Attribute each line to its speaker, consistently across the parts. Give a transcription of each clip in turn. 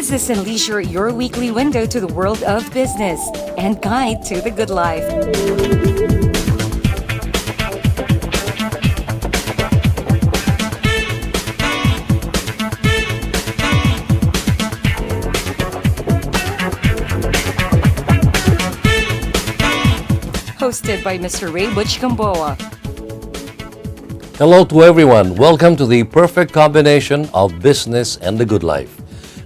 Speaker 1: Business and Leisure, your weekly window to the world of business and guide to the good life. Hosted by Mr. Ray Butch Gamboa.
Speaker 2: Hello to everyone. Welcome to the perfect combination of business and the good life.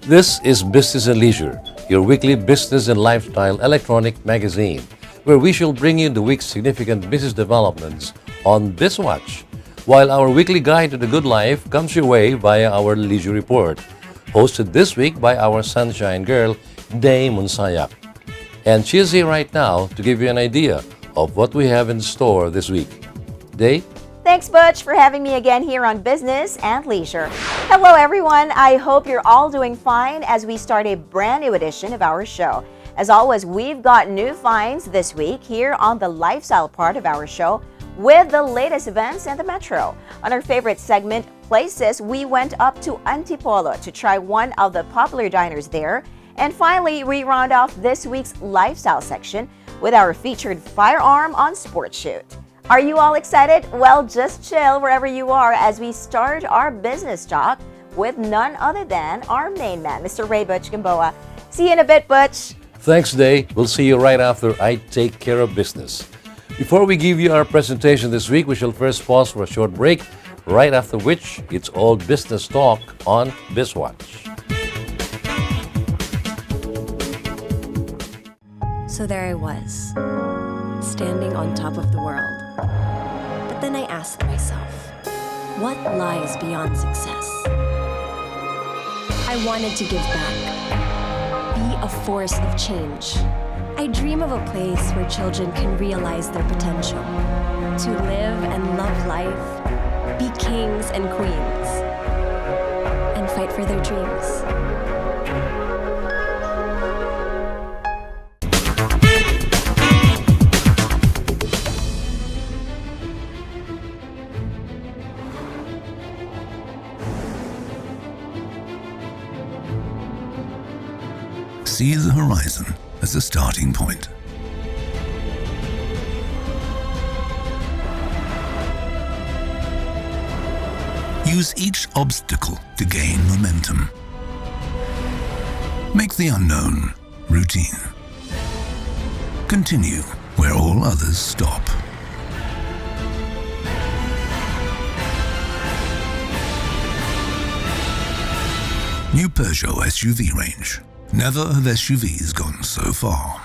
Speaker 2: This is Business and Leisure, your weekly business and lifestyle electronic magazine, where we shall bring you the week's significant business developments on BizWatch, while our weekly guide to the good life comes your way via our Leisure Report, hosted this week by our sunshine girl, Day Monsayak. And she is here right now to give you an idea of what we have in store this week. Day?
Speaker 3: Thanks, Butch, for having me again here on Business and Leisure. Hello, everyone. I hope you're all doing fine as we start a brand new edition of our show. As always, we've got new finds this week here on the lifestyle part of our show with the latest events in the metro. On our favorite segment, Places, we went up to Antipolo to try one of the popular diners there. And finally, we round off this week's lifestyle section with our featured firearm on Sports Shoot. Are you all excited? Well, just chill wherever you are as we start our business talk with none other than our main man, Mr. Ray Butch Gamboa. See you in a bit, Butch.
Speaker 2: Thanks, Day. We'll see you right after I take care of business. Before we give you our presentation this week, we shall first pause for a short break, right after which it's all business talk on BizWatch.
Speaker 4: So there I was, standing on top of the world. But then I asked myself, what lies beyond success? I wanted to give back, be a force of change. I dream of a place where children can realize their potential, to live and love life, be kings and queens, and fight for their dreams.
Speaker 5: See the horizon as a starting point. Use each obstacle to gain momentum. Make the unknown routine. Continue where all others stop. New Peugeot SUV range. Never have SUVs gone so far.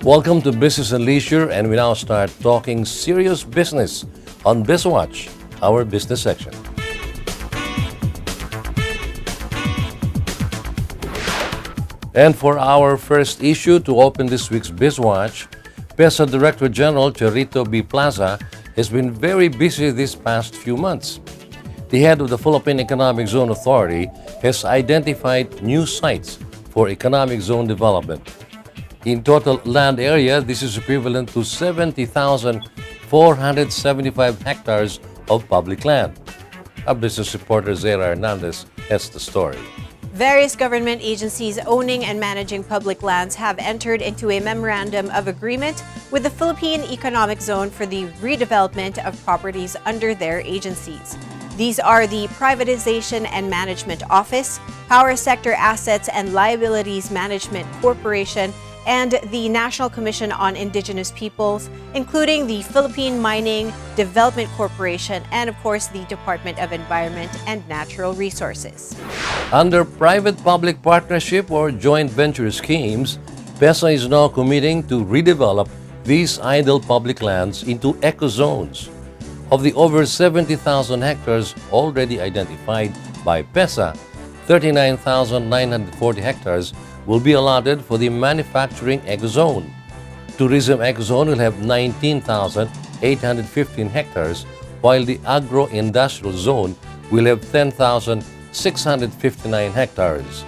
Speaker 2: Welcome to Business and Leisure, and we now start talking serious business on BizWatch, our business section. And for our first issue to open this week's BizWatch, PEZA Director General Charito B. Plaza has been very busy these past few months. The head of the Philippine Economic Zone Authority has identified new sites for economic zone development. In total land area, this is equivalent to 70,475 hectares of public land. Our business reporter Zara Hernandez has the story.
Speaker 6: Various government agencies owning and managing public lands have entered into a memorandum of agreement with the Philippine Economic Zone for the redevelopment of properties under their agencies. These are the Privatization and Management Office, Power Sector Assets and Liabilities Management Corporation, and the National Commission on Indigenous Peoples, including the Philippine Mining Development Corporation and, of course, the Department of Environment and Natural Resources.
Speaker 2: Under private-public partnership or joint venture schemes, PEZA is now committing to redevelop these idle public lands into eco-zones. Of the over 70,000 hectares already identified by PESA, 39,940 hectares will be allotted for the manufacturing eco-zone. Tourism eco-zone will have 19,815 hectares, while the agro-industrial zone will have 10,659 hectares.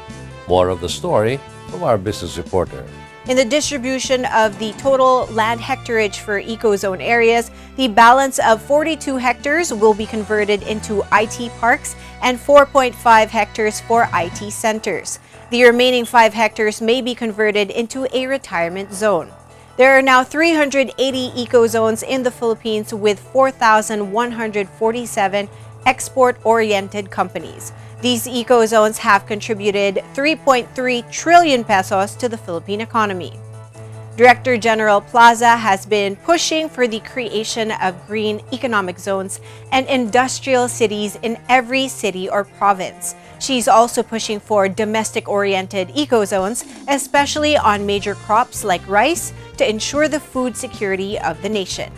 Speaker 2: More of the story from our business reporter.
Speaker 6: In the distribution of the total land hectarage for eco-zone areas, the balance of 42 hectares will be converted into IT parks and 4.5 hectares for IT centers. The remaining 5 hectares may be converted into a retirement zone. There are now 380 eco-zones in the Philippines with 4,147 export-oriented companies. These eco-zones have contributed 3.3 trillion pesos to the Philippine economy. Director General Plaza has been pushing for the creation of green economic zones and industrial cities in every city or province. She's also pushing for domestic-oriented eco-zones, especially on major crops like rice, to ensure the food security of the nation.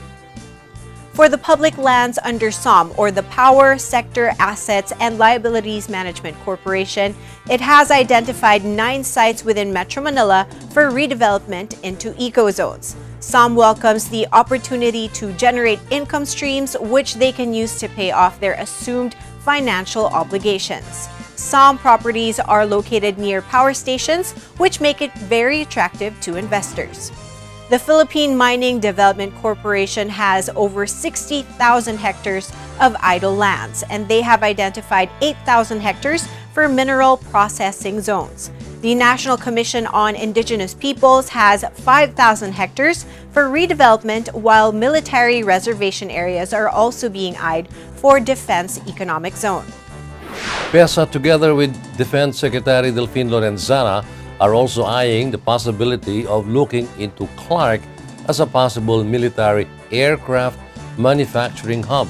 Speaker 6: For the public lands under SOM, or the Power Sector Assets and Liabilities Management Corporation, it has identified 9 sites within Metro Manila for redevelopment into eco-zones. SOM welcomes the opportunity to generate income streams which they can use to pay off their assumed financial obligations. SOM properties are located near power stations, which make it very attractive to investors. The Philippine Mining Development Corporation has over 60,000 hectares of idle lands, and they have identified 8,000 hectares for mineral processing zones. The National Commission on Indigenous Peoples has 5,000 hectares for redevelopment, while military reservation areas are also being eyed for Defense Economic Zone.
Speaker 2: PESA, together with Defense Secretary Delfin Lorenzana, are also eyeing the possibility of looking into Clark as a possible military aircraft manufacturing hub.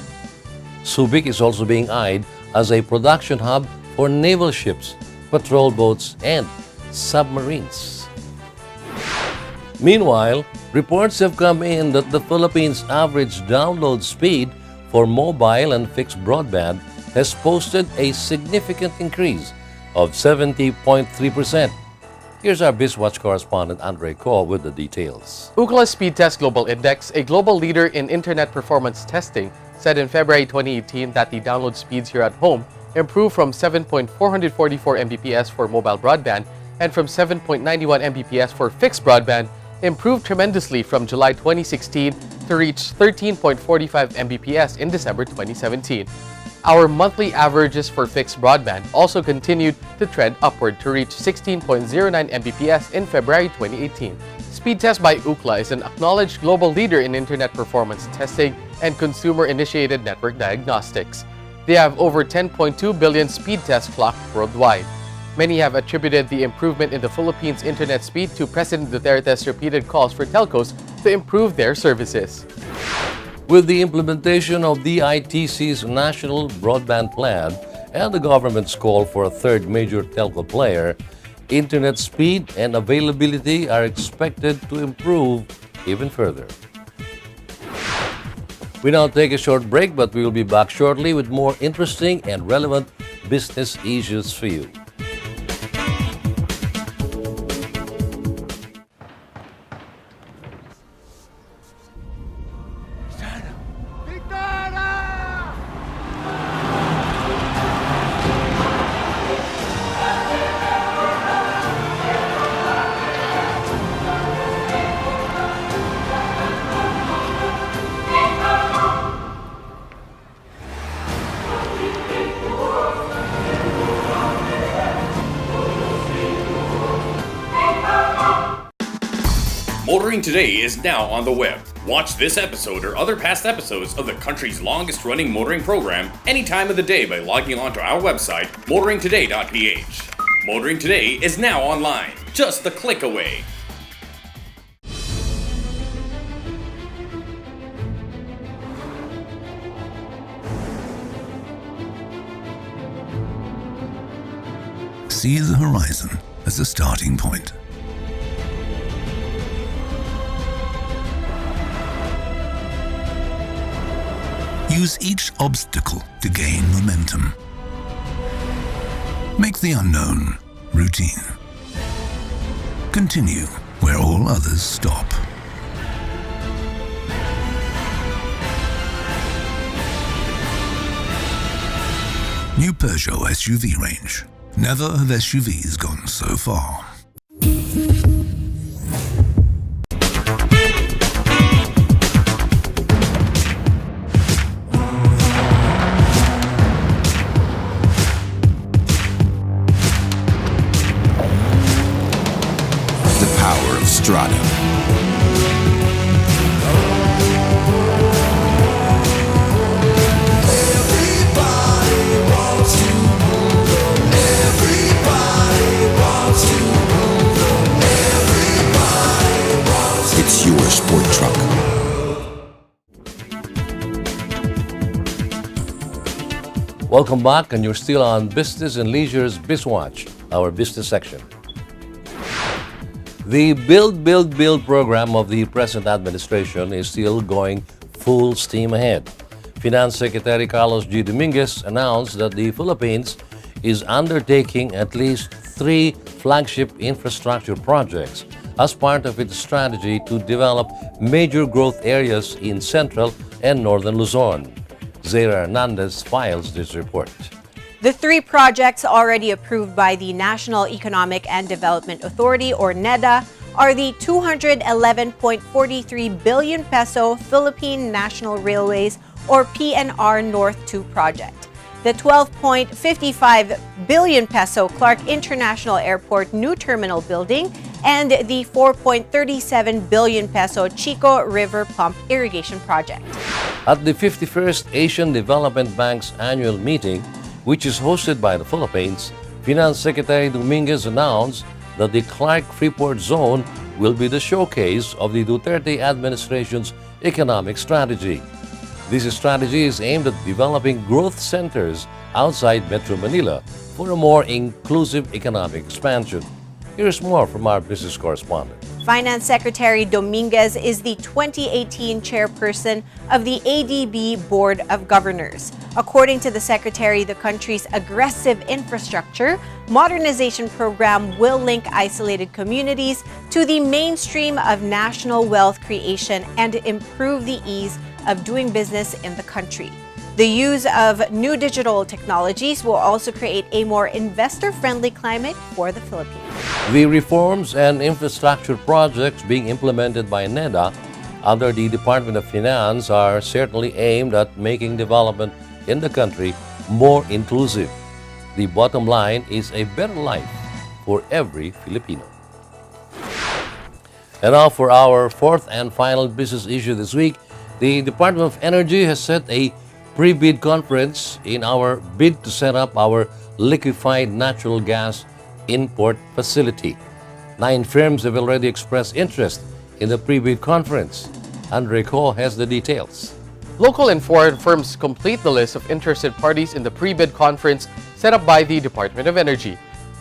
Speaker 2: Subic is also being eyed as a production hub for naval ships, patrol boats, and submarines. Meanwhile, reports have come in that the Philippines' average download speed for mobile and fixed broadband has posted a significant increase of 70.3%. Here's our BizWatch correspondent Andre Ko with the details.
Speaker 7: Ookla's Speedtest Global Index, a global leader in internet performance testing, said in February 2018 that the download speeds here at home improved from 7.444 Mbps for mobile broadband and from 7.91 Mbps for fixed broadband, improved tremendously from July 2016 to reach 13.45 Mbps in December 2017. Our monthly averages for fixed broadband also continued to trend upward to reach 16.09 Mbps in February 2018. Speedtest by Ookla is an acknowledged global leader in internet performance testing and consumer-initiated network diagnostics. They have over 10.2 billion speed tests clocked worldwide. Many have attributed the improvement in the Philippines' internet speed to President Duterte's repeated calls for telcos to improve their services.
Speaker 2: With the implementation of the DITC's National Broadband Plan and the government's call for a third major telco player, internet speed and availability are expected to improve even further. We now take a short break, but we will be back shortly with more interesting and relevant business issues for you.
Speaker 8: Motoring Today is now on the web. Watch this episode or other past episodes of the country's longest-running motoring program any time of the day by logging on to our website, motoringtoday.ph. Motoring Today is now online, just a click away.
Speaker 5: See the horizon as a starting point. use each obstacle to gain momentum. Make the unknown routine. Continue where all others stop. New Peugeot SUV range. Never have SUVs gone so far.
Speaker 9: The power of Strada. It's your sport truck.
Speaker 2: Welcome back, and you're still on Business and Leisure's BizWatch, our business section. The Build program of the present administration is still going full steam ahead. Finance Secretary Carlos G. Dominguez announced that the Philippines is undertaking at least 3 flagship infrastructure projects as part of its strategy to develop major growth areas in Central and Northern Luzon. Zaira Hernandez files this report.
Speaker 6: The 3 projects already approved by the National Economic and Development Authority, or NEDA, are the 211.43 billion peso Philippine National Railways, or PNR North 2 project, the 12.55 billion peso Clark International Airport New Terminal Building, and the 4.37 billion peso Chico River Pump Irrigation Project.
Speaker 2: At the 51st Asian Development Bank's annual meeting, which is hosted by the Philippines, Finance Secretary Dominguez announced that the Clark Freeport Zone will be the showcase of the Duterte administration's economic strategy. This strategy is aimed at developing growth centers outside Metro Manila for a more inclusive economic expansion. Here's more from our business correspondent.
Speaker 6: Finance Secretary Dominguez is the 2018 chairperson of the ADB Board of Governors. According to the Secretary, the country's aggressive infrastructure modernization program will link isolated communities to the mainstream of national wealth creation and improve the ease of doing business in the country. The use of new digital technologies will also create a more investor-friendly climate for the Philippines.
Speaker 2: The reforms and infrastructure projects being implemented by NEDA under the Department of Finance are certainly aimed at making development in the country more inclusive. The bottom line is a better life for every Filipino. And now for our 4th and final business issue this week, the Department of Energy has set a pre-bid conference in our bid to set up our liquefied natural gas import facility. 9 firms have already expressed interest in the pre-bid conference. Andre Ko has the details.
Speaker 7: Local and foreign firms complete the list of interested parties in the pre-bid conference set up by the Department of Energy.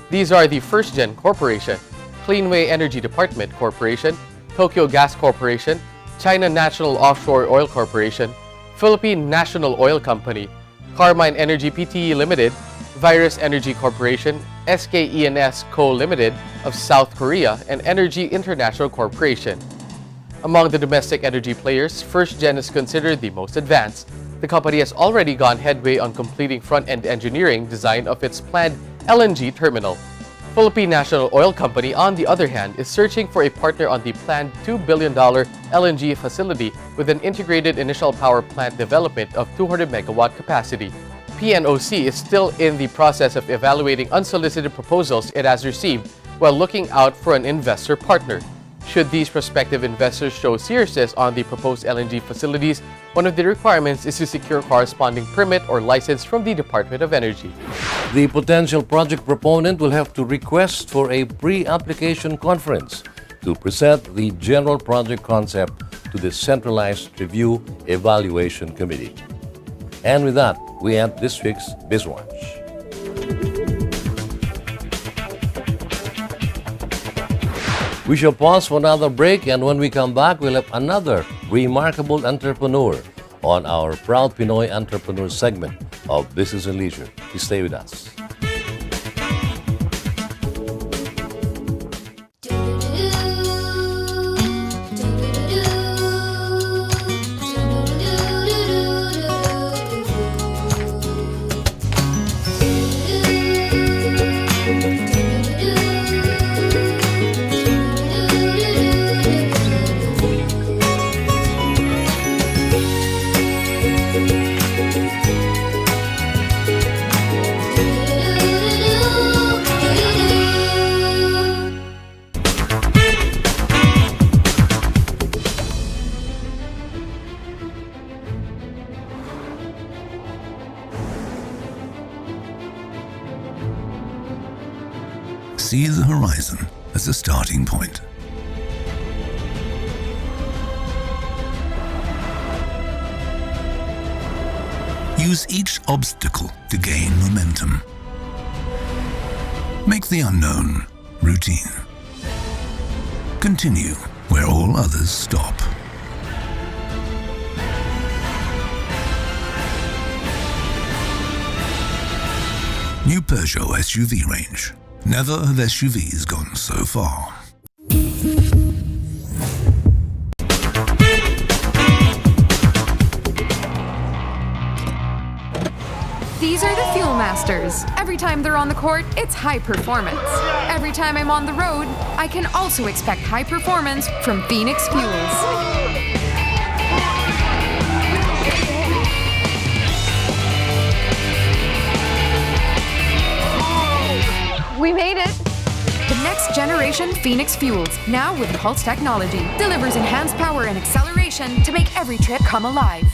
Speaker 7: These are the First Gen Corporation, Cleanway Energy Department Corporation, Tokyo Gas Corporation, China National Offshore Oil Corporation, Philippine National Oil Company, Carmine Energy Pte. Limited, Virus Energy Corporation, SK Co. Limited of South Korea, and Energy International Corporation. Among the domestic energy players, First Gen is considered the most advanced. The company has already gone headway on completing front-end engineering design of its planned LNG terminal. Philippine National Oil Company, on the other hand, is searching for a partner on the planned $2 billion LNG facility with an integrated initial power plant development of 200 megawatt capacity. PNOC is still in the process of evaluating unsolicited proposals it has received while looking out for an investor partner. Should these prospective investors show seriousness on the proposed LNG facilities, one of the requirements is to secure corresponding permit or license from the Department of Energy.
Speaker 2: The potential project proponent will have to request for a pre-application conference to present the general project concept to the Centralized Review Evaluation Committee. And with that, we end this week's BizWatch. We shall pause for another break, and when we come back, we'll have another remarkable entrepreneur on our Proud Pinoy Entrepreneur segment of Business and Leisure. Please stay with us.
Speaker 5: See the horizon as a starting point. Use each obstacle to gain momentum. Make the unknown routine. Continue where all others stop. New Peugeot SUV range. Never have SUVs gone so far.
Speaker 10: These are the Fuel Masters. Every time they're on the court, it's high performance. Every time I'm on the road, I can also expect high performance from Phoenix Fuels. We made it! The next generation Phoenix Fuels, now with Pulse technology, delivers enhanced power and acceleration to make every trip come alive.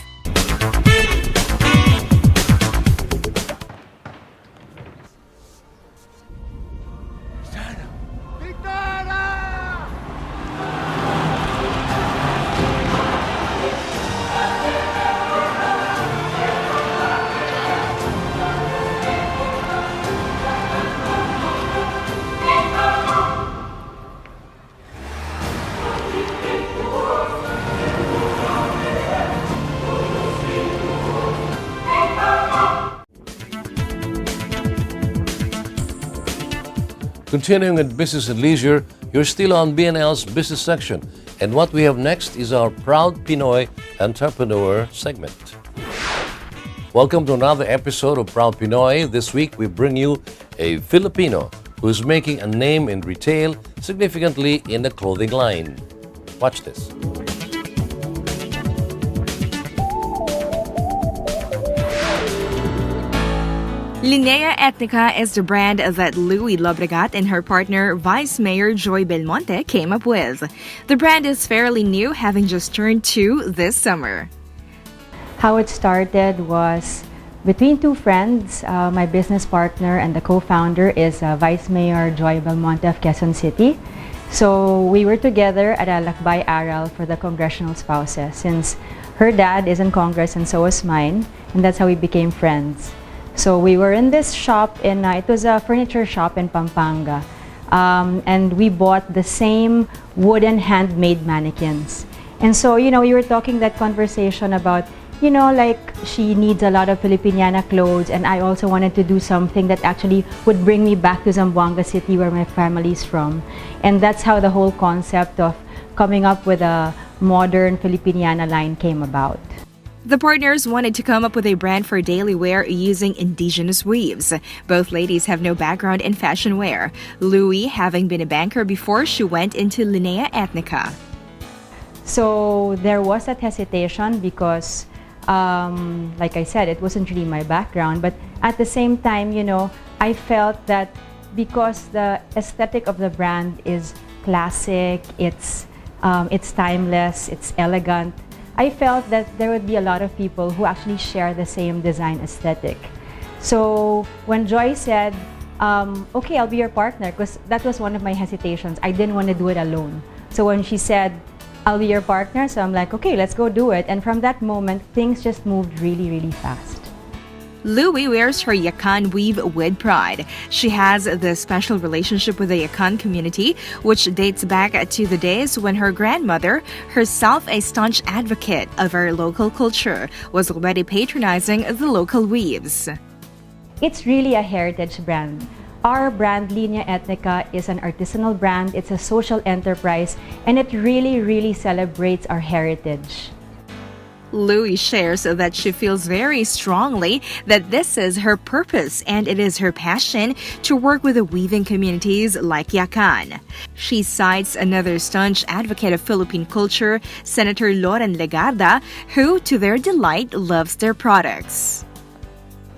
Speaker 2: Continuing with Business and Leisure, you're still on BNL's Business section. And what we have next is our Proud Pinoy Entrepreneur segment. Welcome to another episode of Proud Pinoy. This week we bring you a Filipino who is making a name in retail, significantly in the clothing line. Watch this.
Speaker 11: Linea Ethnica is the brand that Louie Lobregat and her partner, Vice Mayor Joy Belmonte, came up with. The brand is fairly new, having just turned 2 this summer.
Speaker 12: How it started was between two friends. My business partner and the co-founder is Vice Mayor Joy Belmonte of Quezon City. So we were together at a Lakbay Aral for the congressional spouses, since her dad is in Congress and so was mine, and that's how we became friends. So we were in this shop it was a furniture shop in Pampanga, and we bought the same wooden handmade mannequins. And so, we were talking that conversation about, like she needs a lot of Filipiniana clothes, and I also wanted to do something that actually would bring me back to Zamboanga City where my family's from. And that's how the whole concept of coming up with a modern Filipiniana line came about.
Speaker 11: The partners wanted to come up with a brand for daily wear using indigenous weaves. Both ladies have no background in fashion wear, Louie having been a banker before she went into Linea Ethnica.
Speaker 12: So there was that hesitation because, like I said, it wasn't really my background. But at the same time, I felt that because the aesthetic of the brand is classic, it's timeless, it's elegant, I felt that there would be a lot of people who actually share the same design aesthetic. So when Joy said, okay, I'll be your partner, because that was one of my hesitations. I didn't want to do it alone. So when she said, I'll be your partner, so I'm like, okay, let's go do it. And from that moment, things just moved really, really fast.
Speaker 11: Louie wears her Yakan weave with pride. She has this special relationship with the Yakan community, which dates back to the days when her grandmother, herself a staunch advocate of our local culture, was already patronizing the local weaves.
Speaker 12: It's really a heritage brand. Our brand, Linea Ethnica, is an artisanal brand. It's a social enterprise, and it really celebrates our heritage.
Speaker 11: Louie shares that she feels very strongly that this is her purpose and it is her passion to work with the weaving communities like Yakan. She cites another staunch advocate of Philippine culture, Senator Loren Legarda, who, to their delight, loves their products.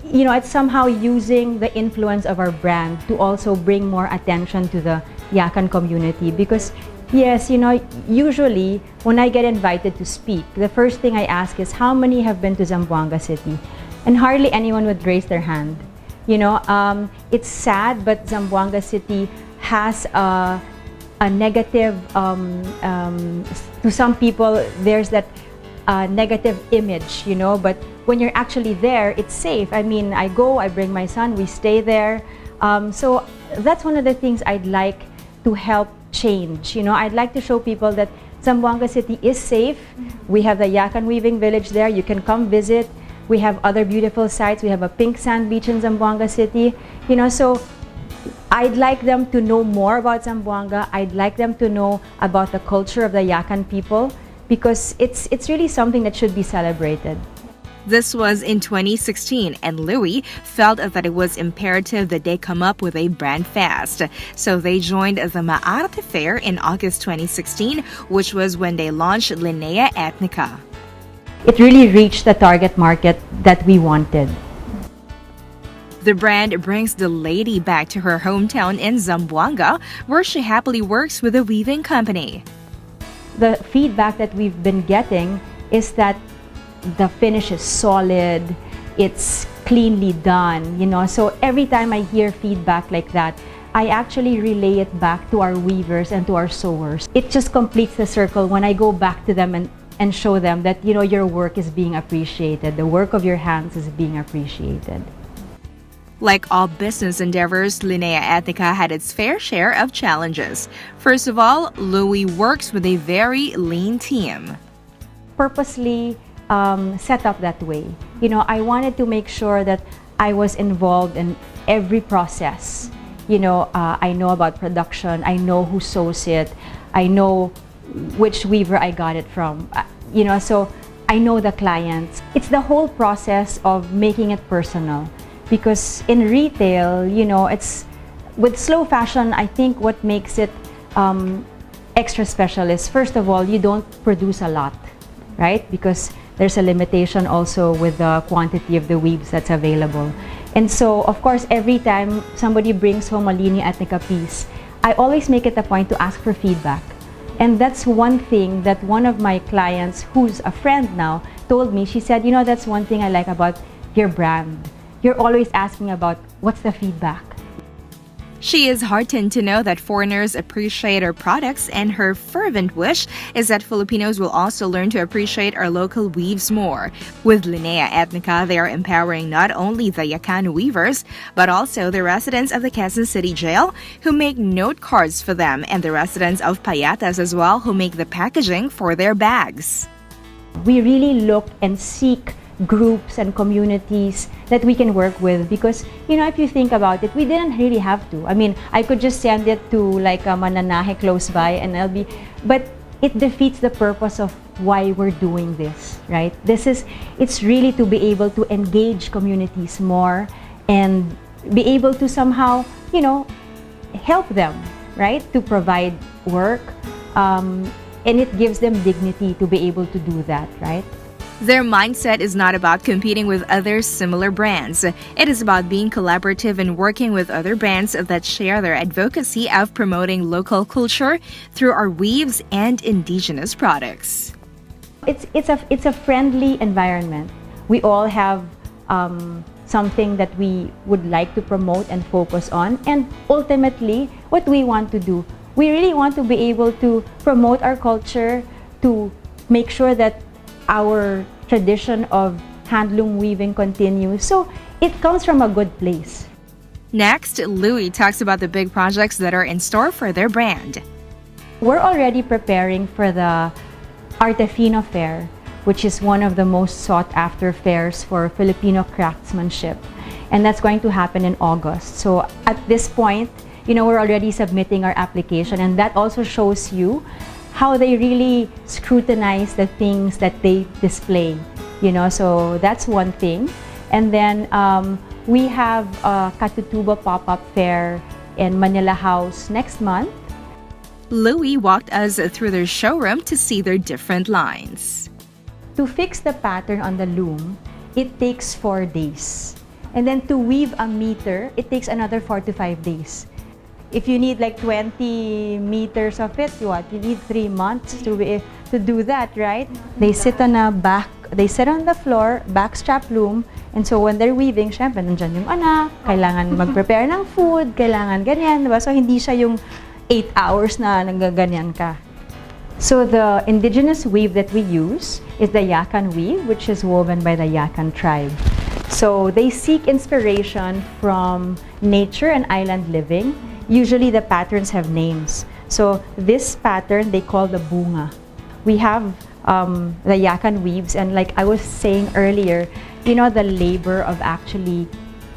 Speaker 12: You know, it's somehow using the influence of our brand to also bring more attention to the Yakan community because yes, you know, usually when I get invited to speak, the first thing I ask is how many have been to Zamboanga City? And hardly anyone would raise their hand. You know, it's sad, but Zamboanga City has a negative, to some people, there's that negative image, you know, but when you're actually there, it's safe. I mean, I go, I bring my son, we stay there. So that's one of the things I'd like to help change. You know, I'd like to show people that Zamboanga City is safe. We have the Yakan Weaving Village there. You can come visit. We have other beautiful sites. We have a pink sand beach in Zamboanga City. You know, so I'd like them to know more about Zamboanga. I'd like them to know about the culture of the Yakan people because it's really something that should be celebrated.
Speaker 11: This was in 2016, and Louie felt that it was imperative that they come up with a brand fast. So they joined the Maarte Fair in August 2016, which was when they launched Linea Ethnica.
Speaker 12: It really reached the target market that we wanted.
Speaker 11: The brand brings the lady back to her hometown in Zamboanga, where she happily works with a weaving company.
Speaker 12: The feedback that we've been getting is that the finish is solid, it's cleanly done, you know. So every time I hear feedback like that, I actually relay it back to our weavers and to our sewers. It just completes the circle when I go back to them and show them that, you know, your work is being appreciated, the work of your hands is being appreciated.
Speaker 11: Like all business endeavors, Linea Ethnica had its fair share of challenges. First of all, Louie works with a very lean team.
Speaker 12: Purposely set up that way. You know, I wanted to make sure that I was involved in every process. You know, I know about production, I know who sews it, I know which weaver I got it from, you know, so I know the clients. It's the whole process of making it personal because in retail, you know, it's with slow fashion, I think what makes it extra special is, first of all, you don't produce a lot, right? Because there's a limitation also with the quantity of the weaves that's available. And so, of course, every time somebody brings home a Linea Ethnica piece, I always make it a point to ask for feedback. And that's one thing that one of my clients, who's a friend now, told me. She said, you know, that's one thing I like about your brand. You're always asking about what's the feedback.
Speaker 11: She is heartened to know that foreigners appreciate our products, and her fervent wish is that Filipinos will also learn to appreciate our local weaves more. With Linea Ethnica, they are empowering not only the Yakan weavers, but also the residents of the Quezon City Jail, who make note cards for them, and the residents of Payatas as well, who make the packaging for their bags.
Speaker 12: We really look and seek groups and communities that we can work with because, you know, if you think about it, we didn't really have to. I mean, I could just send it to like a mananahe close by and but it defeats the purpose of why we're doing this, right? It's really to be able to engage communities more and be able to somehow, you know, help them, right? To provide work, and it gives them dignity to be able to do that, right?
Speaker 11: Their mindset is not about competing with other similar brands. It is about being collaborative and working with other brands that share their advocacy of promoting local culture through our weaves and indigenous products.
Speaker 12: It's a friendly environment. We all have something that we would like to promote and focus on, and ultimately, what we want to do, we really want to be able to promote our culture, to make sure that our tradition of handloom weaving continues. So it comes from a good place.
Speaker 11: Next, Louie talks about the big projects that are in store for their brand.
Speaker 12: We're already preparing for the Artefino Fair, which is one of the most sought-after fairs for Filipino craftsmanship. And that's going to happen in August. So at this point, we're already submitting our application, and that also shows you how they really scrutinize the things that they display. So that's one thing. And then we have a Katutubo pop-up fair in Manila House next month.
Speaker 11: Louie walked us through their showroom to see their different lines.
Speaker 12: To fix the pattern on the loom, it takes 4 days. And then to weave a meter, it takes another 4 to 5 days. If you need like 20 meters of it, you need 3 months to do that, right? They sit on the floor, backstrap loom, and so when they're weaving, syempre, nandyan yung anak, kailangan mag-prepare ng food, kailangan ganyan, diba? So hindi siya yung 8 hours na nagaganyan ka. So the indigenous weave that we use is the Yakan weave, which is woven by the Yakan tribe. So they seek inspiration from nature and island living. Usually the patterns have names. So this pattern they call the bunga. We have the Yakan weaves, and like I was saying earlier, the labor of actually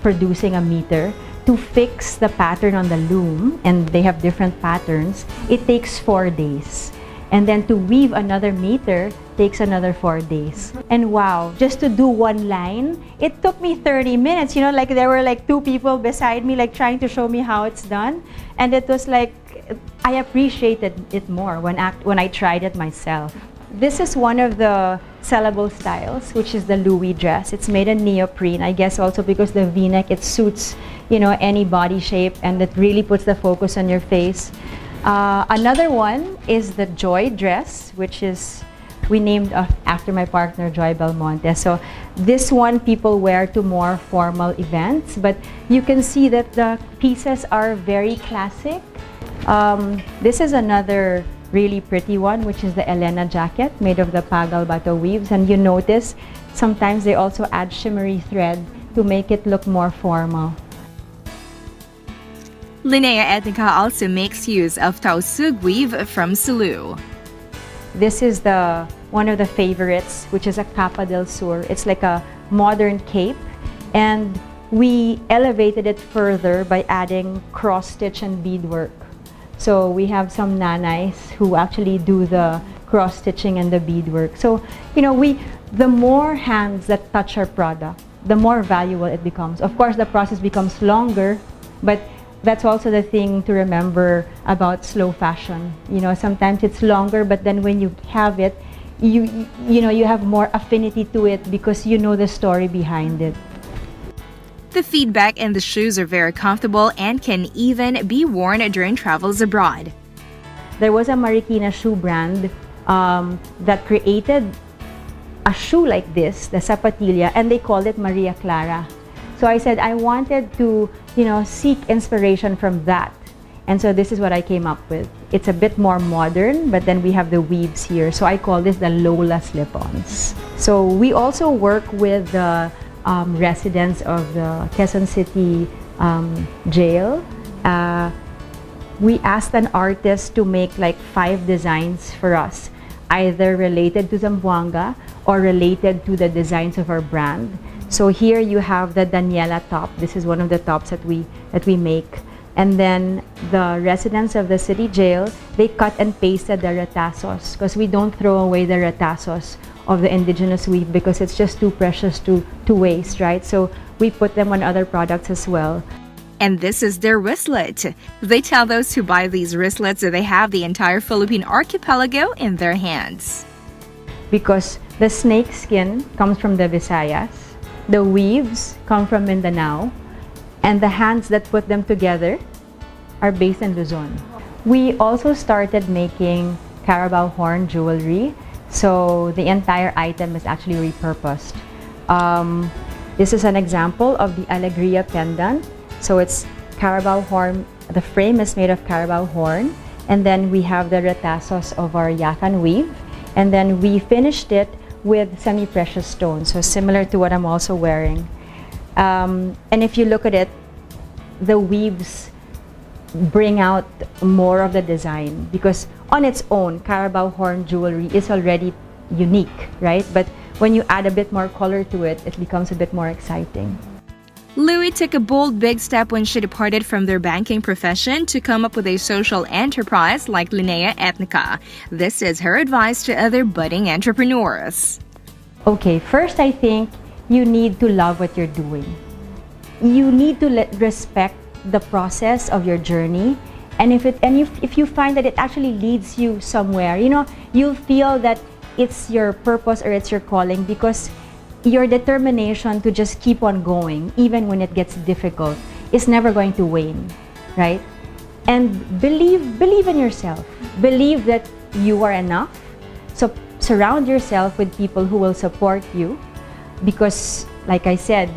Speaker 12: producing a meter to fix the pattern on the loom, and they have different patterns, it takes 4 days. And then to weave another meter takes another 4 days. And wow, just to do one line, it took me 30 minutes. Like there were like 2 people beside me, like trying to show me how it's done. And it was like, I appreciated it more when I tried it myself. This is one of the sellable styles, which is the Louie dress. It's made in neoprene, I guess also because the V-neck, it suits, any body shape, and it really puts the focus on your face. Another one is the Joy dress, which is we named after my partner Joy Belmonte. So this one people wear to more formal events, but you can see that the pieces are very classic. This is another really pretty one, which is the Elena jacket made of the Pagal Bato weaves, and you notice sometimes they also add shimmery thread to make it look more formal.
Speaker 11: Linnea Etnica also makes use of Tausug weave from Sulu.
Speaker 12: This is one of the favorites, which is a Capa del Sur. It's like a modern cape, and we elevated it further by adding cross-stitch and beadwork. So we have some nanays who actually do the cross-stitching and the beadwork. So, the more hands that touch our product, the more valuable it becomes. Of course, the process becomes longer, but that's also the thing to remember about slow fashion. Sometimes it's longer, but then when you have it, you have more affinity to it because you know the story behind it.
Speaker 11: The feedback and the shoes are very comfortable and can even be worn during travels abroad.
Speaker 12: There was a Marikina shoe brand that created a shoe like this, the Zapatilla, and they called it Maria Clara. So I said I wanted to, seek inspiration from that. And so this is what I came up with. It's a bit more modern, but then we have the weaves here. So I call this the Lola slip-ons. So we also work with the residents of the Quezon City jail. We asked an artist to make like 5 designs for us, either related to Zamboanga or related to the designs of our brand. So here you have the Daniela top. This is one of the tops that we make. And then the residents of the city jail, they cut and pasted the retazos because we don't throw away the retazos of the indigenous weave because it's just too precious to waste, right? So we put them on other products as well.
Speaker 11: And this is their wristlet. They tell those who buy these wristlets that they have the entire Philippine archipelago in their hands.
Speaker 12: Because the snake skin comes from the Visayas, the weaves come from Mindanao, and the hands that put them together are based in Luzon. We also started making Carabao horn jewelry, so the entire item is actually repurposed. This is an example of the Alegria pendant. So it's Carabao horn, the frame is made of Carabao horn, and then we have the retazos of our Yakan weave, and then we finished it with semi-precious stones, so similar to what I'm also wearing. And if you look at it, the weaves bring out more of the design because on its own, Carabao horn jewelry is already unique, right? But when you add a bit more color to it, it becomes a bit more exciting.
Speaker 11: Louie took a bold big step when she departed from their banking profession to come up with a social enterprise like Linea Ethnica. This is her advice to other budding entrepreneurs.
Speaker 12: Okay, first I think you need to love what you're doing. You need to respect the process of your journey, and if you find that it actually leads you somewhere, you'll feel that it's your purpose or it's your calling because your determination to just keep on going even when it gets difficult is never going to wane, right? And believe in yourself. Believe that you are enough. So surround yourself with people who will support you because, like I said,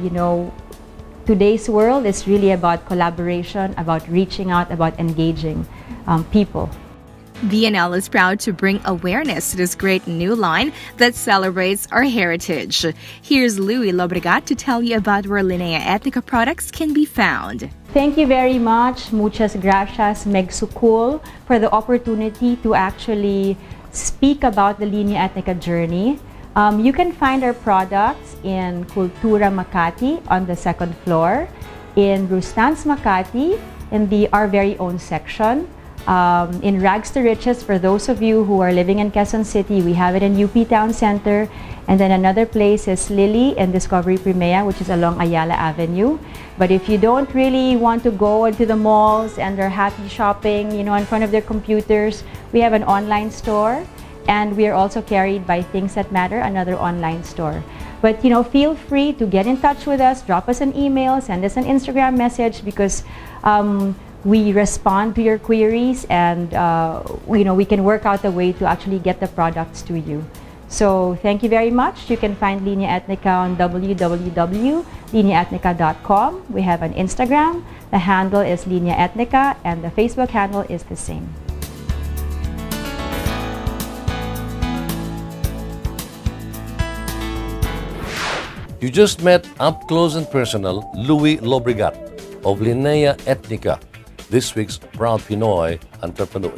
Speaker 12: today's world is really about collaboration, about reaching out, about engaging people.
Speaker 11: BNL is proud to bring awareness to this great new line that celebrates our heritage. Here's Louie Lobregat to tell you about where Linea Ethnica products can be found.
Speaker 12: Thank you very much. Muchas gracias, Meg Sukul, for the opportunity to actually speak about the Linea Ethnica journey. You can find our products in Cultura Makati on the second floor, in Rustans Makati in our very own section, in Rags to Riches for those of you who are living in Quezon City. We have it in UP Town Center, and then another place is Lily and Discovery Primea, which is along Ayala Avenue. But if you don't really want to go into the malls and are happy shopping, in front of their computers, we have an online store. And we are also carried by Things That Matter, another online store. But feel free to get in touch with us, drop us an email, send us an Instagram message because we respond to your queries and we can work out a way to actually get the products to you. So thank you very much. You can find Linea Ethnica on www.lineaethnica.com. We have an Instagram. The handle is Linea Ethnica and the Facebook handle is the same.
Speaker 2: You just met up close and personal Louie Lobregat of Linea Ethnica, this week's proud Pinoy entrepreneur.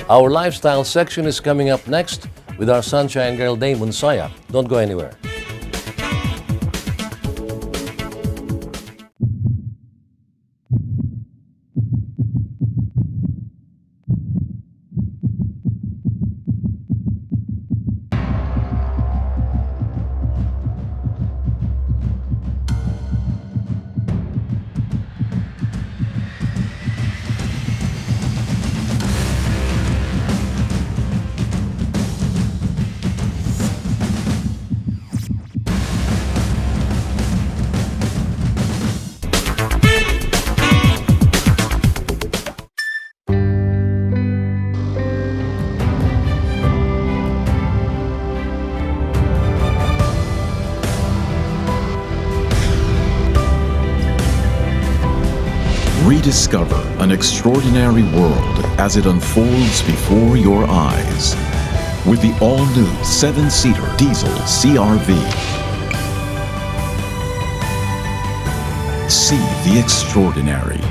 Speaker 2: Our lifestyle section is coming up next with our sunshine girl Damon Soya. Don't go anywhere.
Speaker 9: Rediscover an extraordinary world as it unfolds before your eyes with the all-new 7-seater diesel CR-V. See the extraordinary.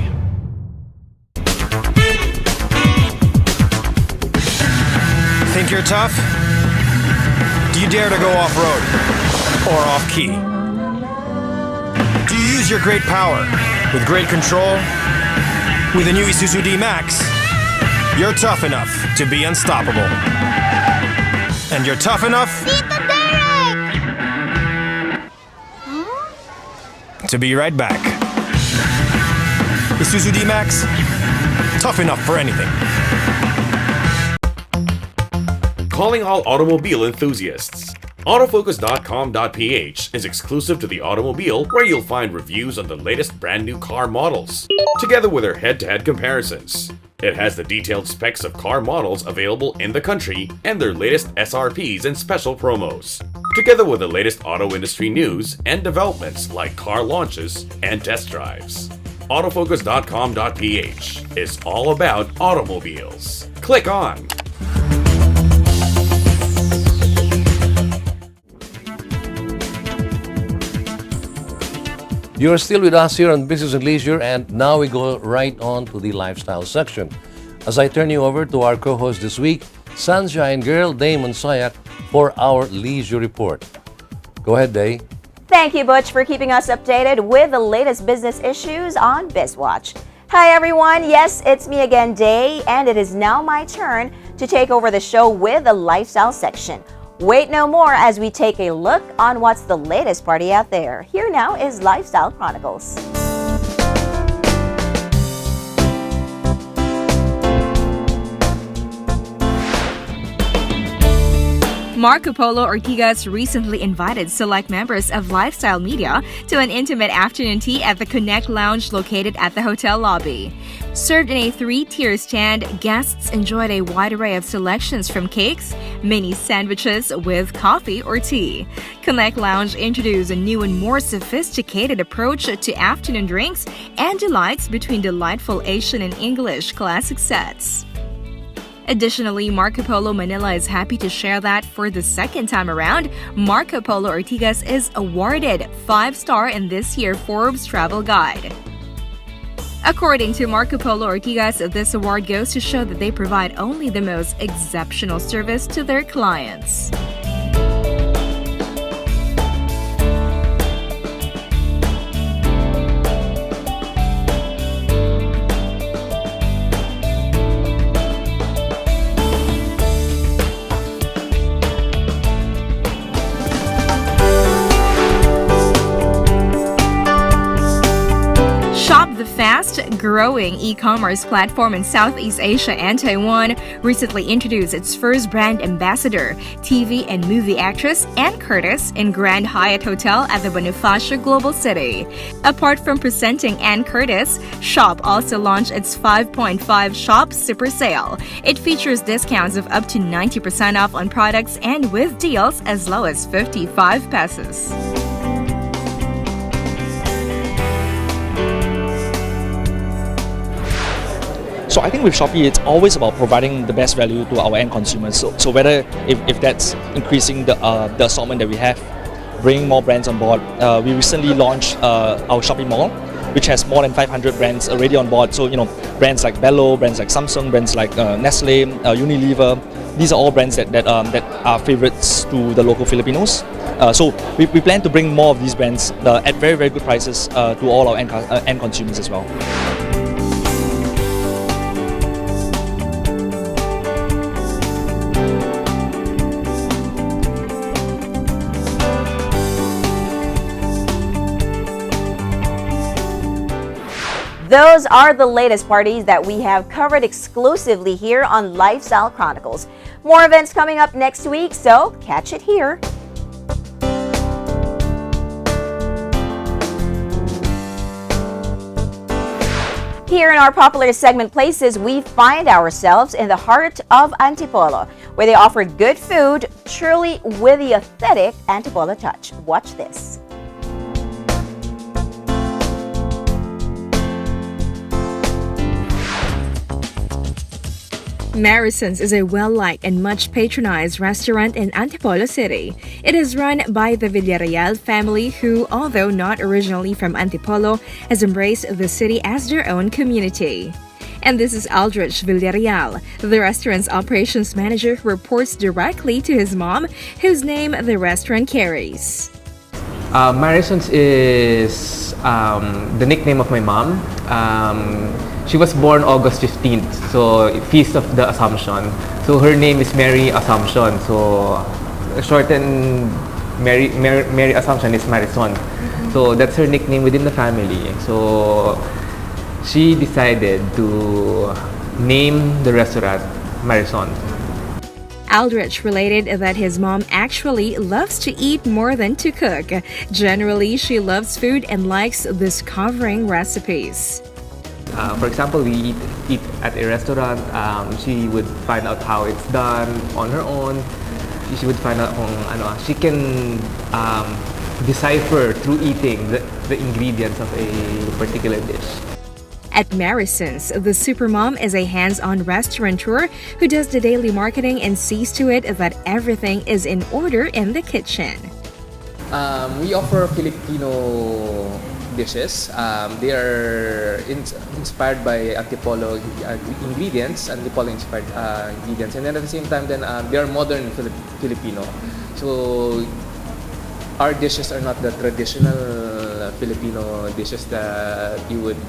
Speaker 13: Think you're tough? Do you dare to go off-road or off-key? Do you use your great power with great control? With the new Isuzu D-Max, you're tough enough to be unstoppable. And you're tough enough to be right back. Isuzu D-Max, tough enough for anything.
Speaker 8: Calling all automobile enthusiasts. Autofocus.com.ph is exclusive to the automobile, where you'll find reviews on the latest brand new car models, together with their head-to-head comparisons. It has the detailed specs of car models available in the country and their latest SRPs and special promos, together with the latest auto industry news and developments like car launches and test drives. Autofocus.com.ph is all about automobiles. Click on.
Speaker 2: You're still with us here on Business and Leisure, and now we go right on to the lifestyle section. As I turn you over to our co-host this week, Sunshine Girl Day Monsoyak, for our leisure report. Go ahead, Day.
Speaker 3: Thank you, Butch, for keeping us updated with the latest business issues on BizWatch. Hi, everyone. Yes, it's me again, Day, and it is now my turn to take over the show with the lifestyle section. Wait no more as we take a look on what's the latest party out there. Here now is Lifestyle Chronicles.
Speaker 11: Marco Polo Ortigas recently invited select members of Lifestyle Media to an intimate afternoon tea at the Connect Lounge located at the hotel lobby. Served in a 3-tier stand, guests enjoyed a wide array of selections from cakes, mini sandwiches with coffee or tea. Connect Lounge introduced a new and more sophisticated approach to afternoon drinks and delights between delightful Asian and English classic sets. Additionally, Marco Polo Manila is happy to share that for the second time around, Marco Polo Ortigas is awarded 5-star in this year's Forbes Travel Guide. According to Marco Polo Ortigas, this award goes to show that they provide only the most exceptional service to their clients. The fast-growing e-commerce platform in Southeast Asia and Taiwan recently introduced its first brand ambassador, TV and movie actress Ann Curtis, in Grand Hyatt Hotel at the Bonifacio Global City. Apart from presenting Ann Curtis, Shop also launched its 5.5 Shop Super Sale. It features discounts of up to 90% off on products and with deals as low as 55 pesos.
Speaker 14: So I think with Shopee, it's always about providing the best value to our end consumers. So whether if that's increasing the assortment that we have, bringing more brands on board. We recently launched our Shopee Mall, which has more than 500 brands already on board. So brands like Bello, brands like Samsung, brands like Nestle, Unilever. These are all brands that are favorites to the local Filipinos. So we plan to bring more of these brands at very, very good prices to all our end consumers as well.
Speaker 3: Those are the latest parties that we have covered exclusively here on Lifestyle Chronicles. More events coming up next week, so catch it here. Here in our popular segment Places, we find ourselves in the heart of Antipolo, where they offer good food, truly with the authentic Antipolo touch. Watch this.
Speaker 11: Marison's is a well-liked and much patronized restaurant in Antipolo City. It is run by the Villarreal family who, although not originally from Antipolo, has embraced the city as their own community. And this is Aldrich Villarreal, the restaurant's operations manager who reports directly to his mom, whose name the restaurant carries.
Speaker 15: Marison's is the nickname of my mom. She was born August 15th, so Feast of the Assumption. So her name is Mary Assumption. So shortened Mary Assumption is Marison. So that's her nickname within the family. So she decided to name the restaurant Marison.
Speaker 11: Aldrich related that his mom actually loves to eat more than to cook. Generally, she loves food and likes discovering recipes.
Speaker 15: For example, we eat at a restaurant. She would find out how it's done on her own. She would find out she can decipher through eating the ingredients of a particular dish.
Speaker 11: At Marison's, the supermom is a hands-on restaurateur who does the daily marketing and sees to it that everything is in order in the kitchen.
Speaker 15: We offer Filipino dishes. They are inspired by Antipolo ingredients, Antipolo-inspired ingredients, and then at the same time, then they are modern Filipino. So our dishes are not the traditional Filipino dishes that you would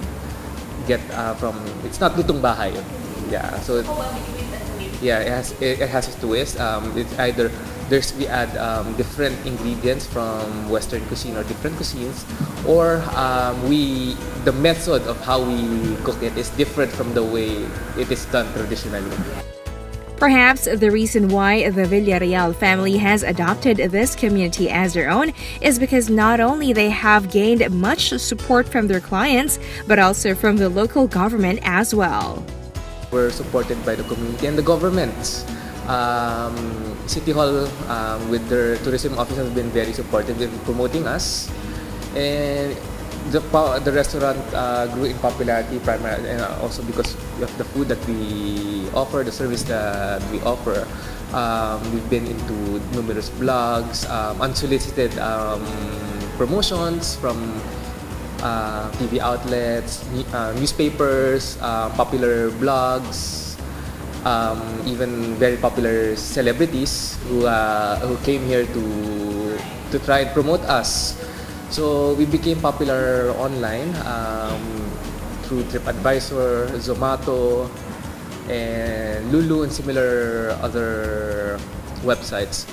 Speaker 15: get from. It's not lutong bahay. Yeah. So yeah, it has a twist. It's either we add different ingredients from Western cuisine or different cuisines, or the method of how we cook it is different from the way it is done traditionally.
Speaker 11: Perhaps the reason why the Villarreal family has adopted this community as their own is because not only they have gained much support from their clients, but also from the local government as well.
Speaker 15: We're supported by the community and the governments. City Hall with their tourism office has been very supportive in promoting us, and the restaurant grew in popularity primarily and also because of the food that we offer, the service that we offer. We've been into numerous blogs, unsolicited promotions from TV outlets, newspapers, popular blogs, even very popular celebrities who came here to try and promote us. So we became popular online through TripAdvisor, Zomato, and Lulu, and similar other websites.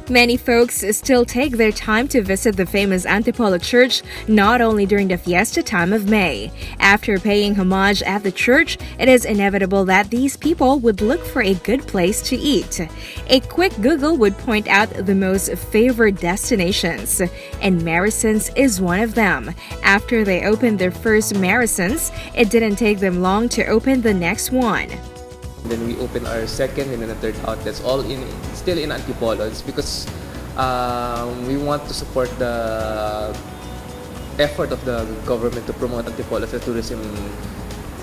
Speaker 11: Many folks still take their time to visit the famous Antipolo Church, not only during the fiesta time of May. After paying homage at the church, it is inevitable that these people would look for a good place to eat. A quick Google would point out the most favored destinations, and Marisons is one of them. After they opened their first Marisons, it didn't take them long to open the next one.
Speaker 15: Then we opened our second and then a third outlets, still in Antipolo. It's because we want to support the effort of the government to promote Antipolo as a tourism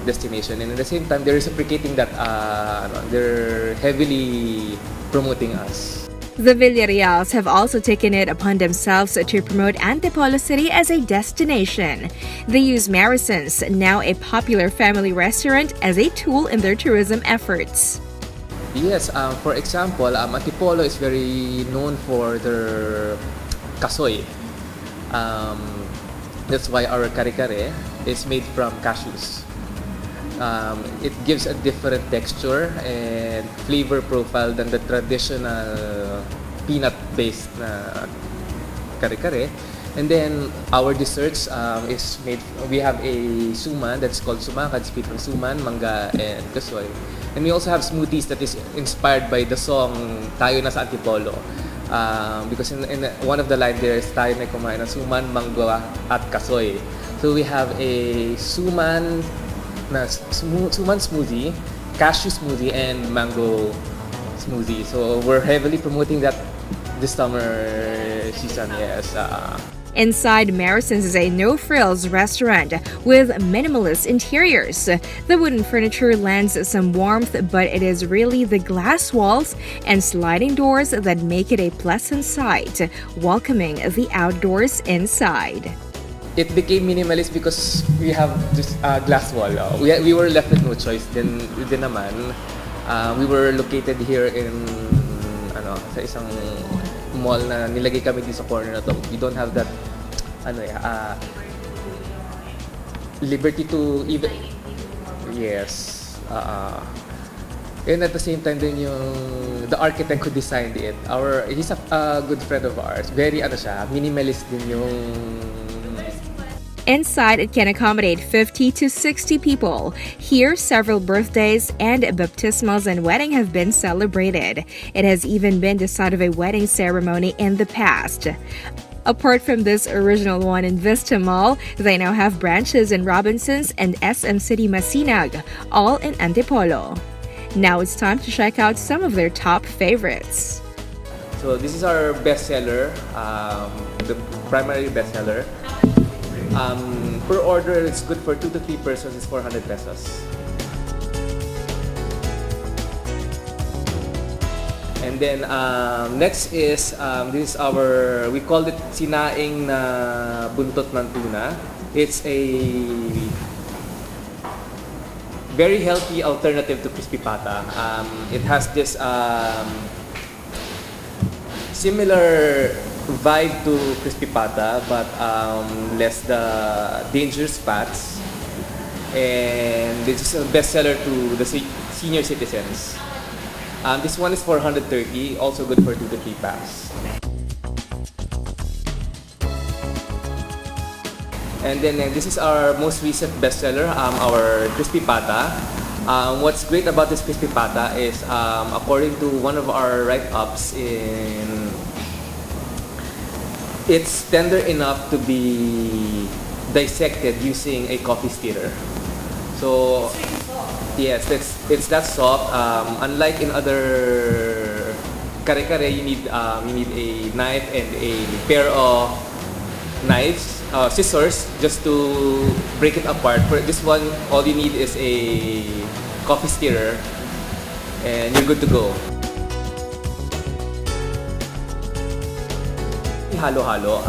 Speaker 15: destination, and at the same time they're reciprocating that they're heavily promoting us.
Speaker 11: The Villarreals have also taken it upon themselves to promote Antipolo City as a destination. They use Marisons, now a popular family restaurant, as a tool in their tourism efforts.
Speaker 15: Yes, for example, Antipolo is very known for their kasoy. That's why our kare-kare is made from cashews. It gives a different texture and flavor profile than the traditional peanut-based kare-kare. And then our desserts is made. We have a suman that's called sumakad, it's made from suman, mangga, and kasoy. And we also have smoothies that is inspired by the song Tayo Na Sa Antipolo. Because in one of the lines there is tayo na kumain ng suman, mango at kasoy. So we have a suman smoothie, cashew smoothie, and mango smoothie. So we're heavily promoting that this summer season. Yes.
Speaker 11: Inside Marisons is a no-frills restaurant with minimalist interiors. The wooden furniture lends some warmth, but it is really the glass walls and sliding doors that make it a pleasant sight, welcoming the outdoors inside.
Speaker 15: It became minimalist because we have this glass wall. We were left with no choice. Then naman, we were located here in sa isang mall na nilagay kami dito sa corner na to. We don't have that liberty to even and at the same time then the architect who designed it, he's a good friend of ours. Very minimalist din yung.
Speaker 11: Inside, it can accommodate 50 to 60 people. Here, several birthdays and baptismals and wedding have been celebrated. It has even been the site of a wedding ceremony in the past. Apart from this original one in Vista Mall, they now have branches in Robinsons and SM City Masinag, all in Antipolo. Now it's time to check out some of their top favorites.
Speaker 15: So this is our bestseller, the primary bestseller. Per order, it's good for 2 to 3 persons. It's 400 pesos. And then next is this is our, we call it sinaing na buntot ng tuna. It's a very healthy alternative to crispy pata. It has this similar vibe to crispy pata, but less the dangerous fats. And this is a bestseller to the senior citizens. This one is 430, also good for 2 to 3 packs. And then this is our most recent bestseller, our crispy pata. What's great about this crispy pata is, according to one of our write-ups, it's tender enough to be dissected using a coffee stirrer. So yes, it's that soft. Unlike in other kare-kare, you need a knife and a pair of scissors just to break it apart. For this one, all you need is a coffee stirrer and you're good to go. Halo-halo.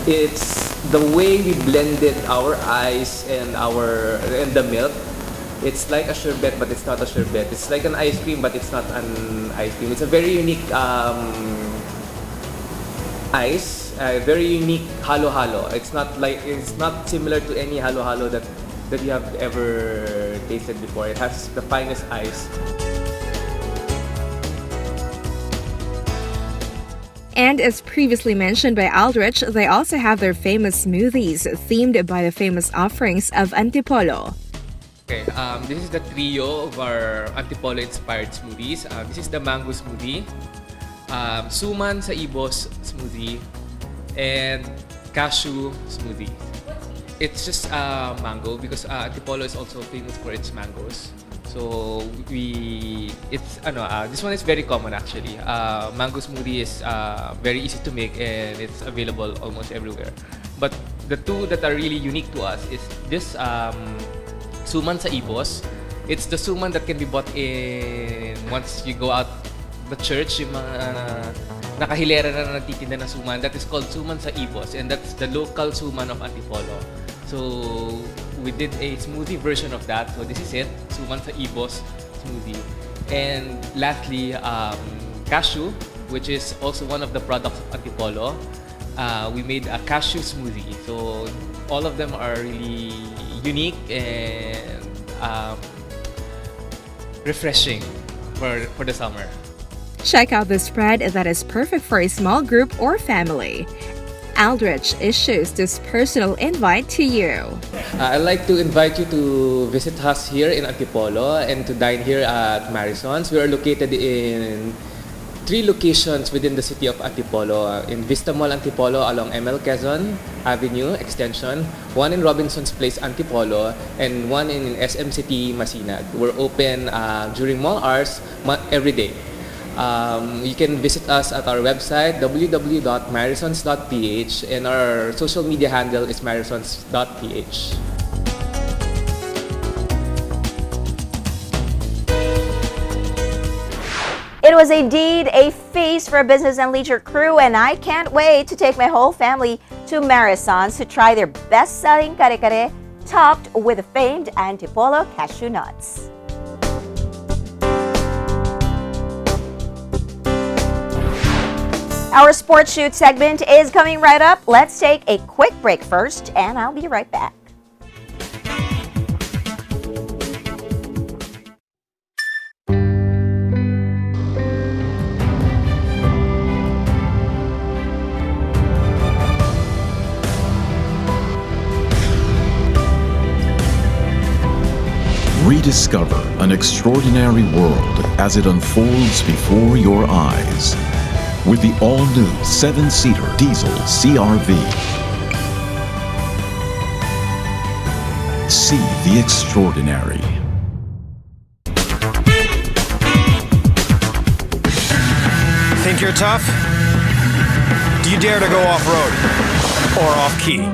Speaker 15: It's the way we blended our ice and the milk. It's like a sherbet, but it's not a sherbet. It's like an ice cream, but it's not an ice cream. It's a very unique ice, very unique halo-halo. It's not similar to any halo-halo that you have ever tasted before. It has the finest ice.
Speaker 11: And as previously mentioned by Aldrich, they also have their famous smoothies, themed by the famous offerings of Antipolo.
Speaker 15: Okay, this is the trio of our Antipolo-inspired smoothies. This is the mango smoothie, suman sa ibos smoothie, and cashew smoothie. It's just mango because Antipolo is also famous for its mangoes. So this one is very common actually. Mango smoothie is very easy to make and it's available almost everywhere. But the two that are really unique to us is this suman sa ibos. It's the suman that can be bought in once you go out the church, yung mga nakahilera na nagtitinda ng suman. That is called suman sa ibos, and that's the local suman of Antipolo. So we did a smoothie version of that. So this is it, suman sa ibos smoothie. And lastly, cashew, which is also one of the products of Antipolo. We made a cashew smoothie. So all of them are really unique and refreshing for the summer.
Speaker 11: Check out the spread that is perfect for a small group or family. Aldrich issues this personal invite to you.
Speaker 15: I'd like to invite you to visit us here in Antipolo and to dine here at Marison's. We are located in 3 locations within the city of Antipolo. In Vista Mall Antipolo along ML Quezon Avenue Extension, one in Robinson's Place Antipolo, and one in SM City Masinag. We're open during mall hours every day. You can visit us at our website www.marisons.ph, and our social media handle is marisons.ph.
Speaker 3: It was indeed a feast for Business and Leisure crew, and I can't wait to take my whole family to Marisons to try their best-selling kare-kare topped with the famed Antipolo cashew nuts. Our Sports Shoot segment is coming right up. Let's take a quick break first, and I'll be right back.
Speaker 9: Rediscover an extraordinary world as it unfolds before your eyes with the all-new 7-seater diesel CR-V. See the extraordinary.
Speaker 13: Think you're tough? Do you dare to go off-road or off-key?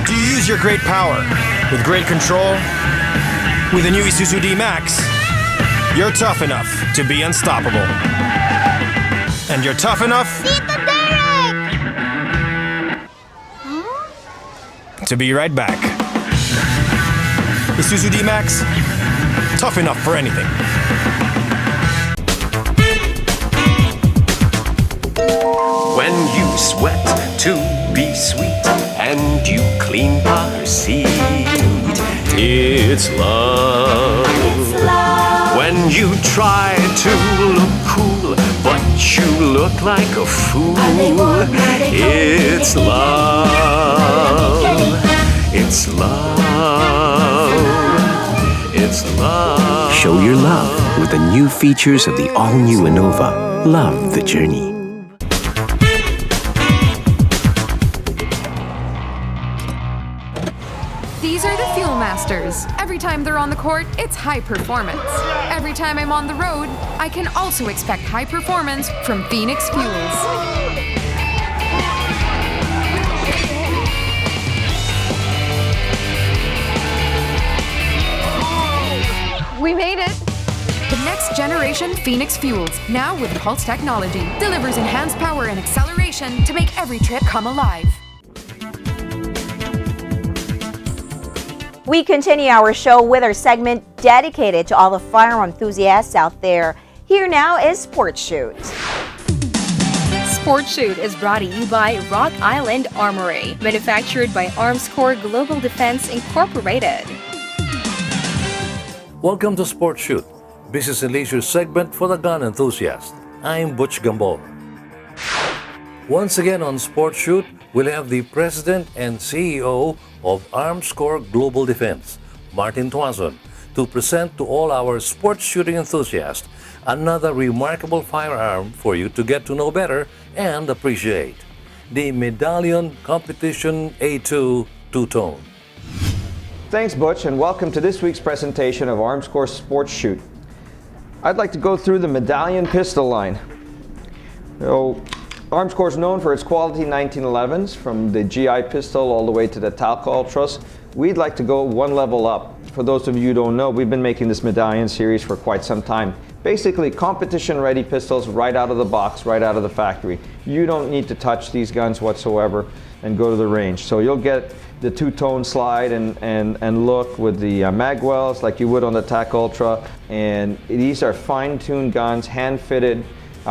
Speaker 13: Do you use your great power with great control with the new Isuzu D-Max? You're tough enough to be unstoppable. And you're tough enough to be right back. Isuzu D-Max, tough enough for anything.
Speaker 16: When you sweat to be sweet and you clean bar seat, it's love. When you try to look cool but you look like a fool, it's love. It's love. It's love.
Speaker 17: Show your love with the new features of the all-new Innova. Love the journey.
Speaker 10: These are the Fuel Masters. Every time they're on the court, it's high performance. Every time I'm on the road, I can also expect high performance from Phoenix Fuels. We made it! The next generation Phoenix Fuels, now with Pulse technology, delivers enhanced power and acceleration to make every trip come alive.
Speaker 3: We continue our show with our segment dedicated to all the firearm enthusiasts out there. Here now is Sport Shoot.
Speaker 11: Sport Shoot is brought to you by Rock Island Armory, manufactured by Armscor Global Defense Incorporated.
Speaker 2: Welcome to Sport Shoot, business and leisure segment for the gun enthusiast. I'm Butch Gamboa. Once again on Sport Shoot, we'll have the President and CEO of Armscor Global Defense, Martin Tuazon, to present to all our sports shooting enthusiasts another remarkable firearm for you to get to know better and appreciate. The Medallion Competition A2 two-tone.
Speaker 18: Thanks, Butch, and welcome to this week's presentation of Armscor Sports Shoot. I'd like to go through the Medallion pistol line. Armscor is known for its quality 1911s, from the GI pistol all the way to the Talco Ultras. We'd like to go one level up. For those of you who don't know, we've been making this Medallion series for quite some time. Basically, competition-ready pistols right out of the box, right out of the factory. You don't need to touch these guns whatsoever and go to the range. So you'll get the two-tone slide and look with the magwells like you would on the TAC Ultra. And these are fine-tuned guns, hand-fitted.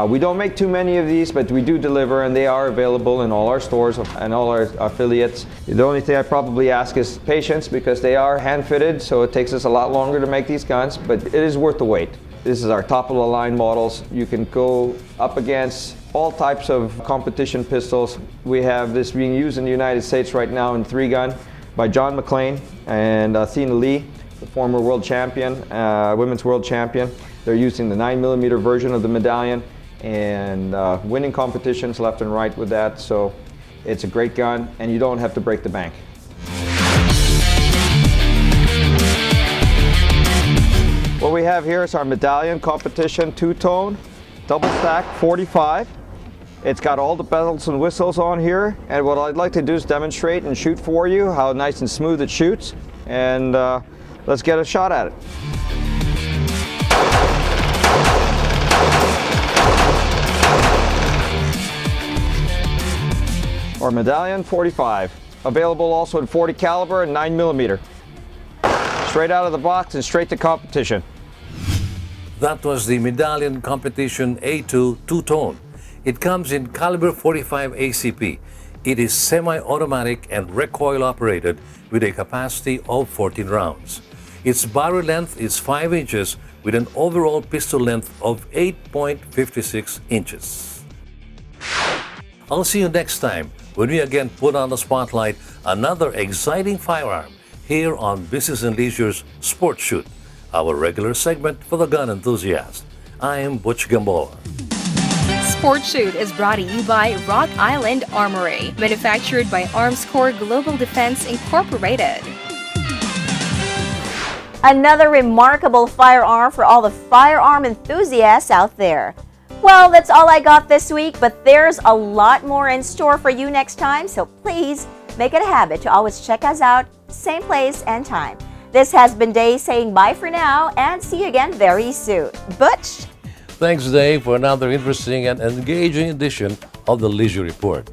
Speaker 18: We don't make too many of these, but we do deliver, and they are available in all our stores and all our affiliates. The only thing I probably ask is patience, because they are hand-fitted, so it takes us a lot longer to make these guns, but it is worth the wait. This is our top-of-the-line models. You can go up against all types of competition pistols. We have this being used in the United States right now in 3-gun by John McClane and Athena Lee, the former world champion, women's world champion. They're using the 9mm version of the Medallion and winning competitions left and right with that. So it's a great gun, and you don't have to break the bank. What we have here is our Medallion Competition two-tone, double stack 45. It's got all the bells and whistles on here, and what I'd like to do is demonstrate and shoot for you how nice and smooth it shoots, and let's get a shot at it. Or Medallion 45, available also in 40 caliber and 9mm. Straight out of the box and straight to competition.
Speaker 2: That was the Medallion Competition A2 two-tone. It comes in caliber 45 ACP. It is semi-automatic and recoil operated with a capacity of 14 rounds. Its barrel length is 5 inches with an overall pistol length of 8.56 inches. I'll see you next time when we again put on the spotlight another exciting firearm here on Business and Leisure's Sports Shoot, our regular segment for the gun enthusiast. I am Butch Gamboa.
Speaker 11: Sport Shoot is brought to you by Rock Island Armory, manufactured by Armscor Global Defense Incorporated.
Speaker 3: Another remarkable firearm for all the firearm enthusiasts out there. Well, that's all I got this week, but there's a lot more in store for you next time, so please make it a habit to always check us out, same place and time. This has been Day saying bye for now and see you again very soon. Butch?
Speaker 2: Thanks, Dave, for another interesting and engaging edition of the Leisure Report.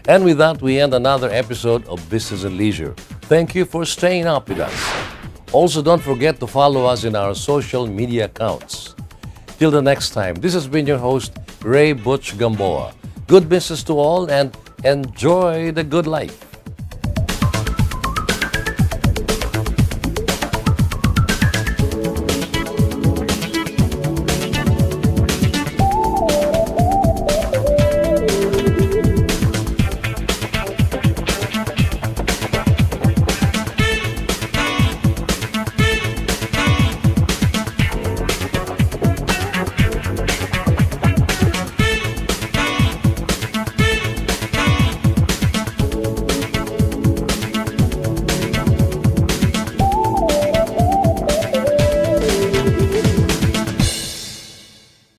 Speaker 2: And with that, we end another episode of Business and Leisure. Thank you for staying up with us. Also, don't forget to follow us in our social media accounts. Till the next time, this has been your host, Ray Butch Gamboa. Good business to all and enjoy the good life.